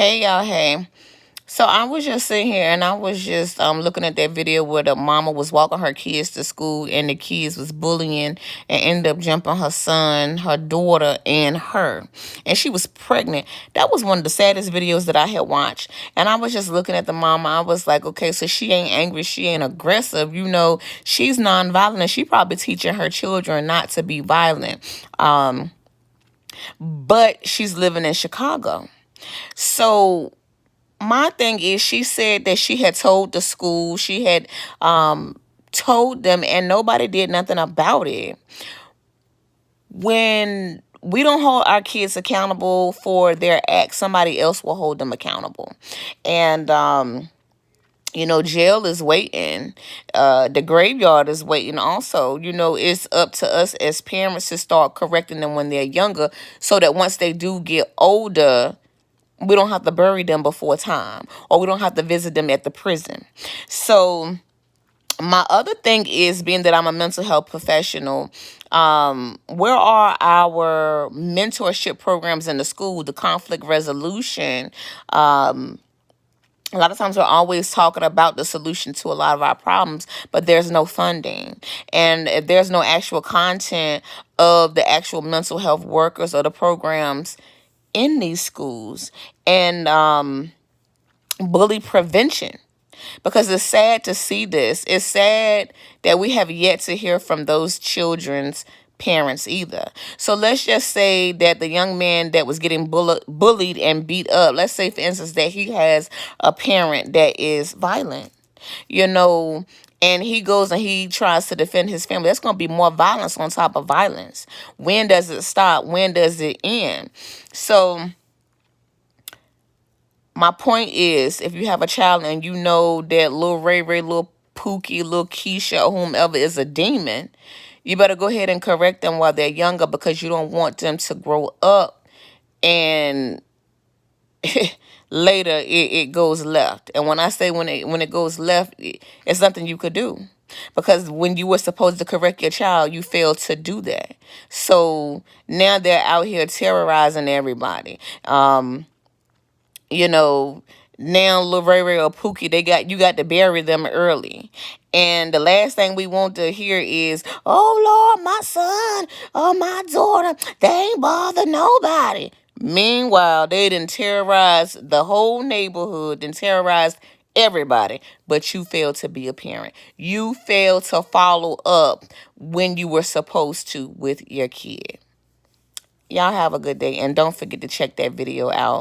Hey y'all, hey. So I was just sitting here and I was just looking at that video where the mama was walking her kids to school and the kids was bullying and ended up jumping her son, her daughter, and her. And she was pregnant. That was one of the saddest videos that I had watched. And I was just looking at the mama. I was like, okay, so she ain't angry, she ain't aggressive. She's nonviolent and she probably teaching her children not to be violent. But she's living in Chicago. So my thing is, she said that she had told the school, she had told them, and nobody did nothing about it. When we don't hold our kids accountable for their acts, somebody else will hold them accountable. And jail is waiting. The graveyard is waiting also. It's up to us as parents to start correcting them when they're younger so that once they do get older, we don't have to bury them before time, or we don't have to visit them at the prison. So my other thing is, being that I'm a mental health professional, where are our mentorship programs in the school, the conflict resolution? A lot of times we're always talking about the solution to a lot of our problems, but there's no funding. And if there's no actual content of the actual mental health workers or the programs in these schools, and bully prevention, because it's sad to see this. It's sad that we have yet to hear from those children's parents either. So let's just say that the young man that was getting bullied and beat up, let's say, for instance, that he has a parent that is violent, and he goes and he tries to defend his family. That's going to be more violence on top of violence. When does it stop? When does it end? So my point is, if you have a child and you know that little Ray Ray, little Pookie, little Keisha, or whomever is a demon, you better go ahead and correct them while they're younger, because you don't want them to grow up and later it goes left. And when I say when it goes left, it's nothing you could do. Because when you were supposed to correct your child, you failed to do that. So now they're out here terrorizing everybody. Now Lil Ray Ray or Pookie, you got to bury them early. And the last thing we want to hear is, oh Lord, my son or my daughter, they ain't bother nobody. Meanwhile, they done terrorized the whole neighborhood, done terrorized everybody, but you failed to be a parent. You failed to follow up when you were supposed to with your kid. Y'all have a good day, and don't forget to check that video out.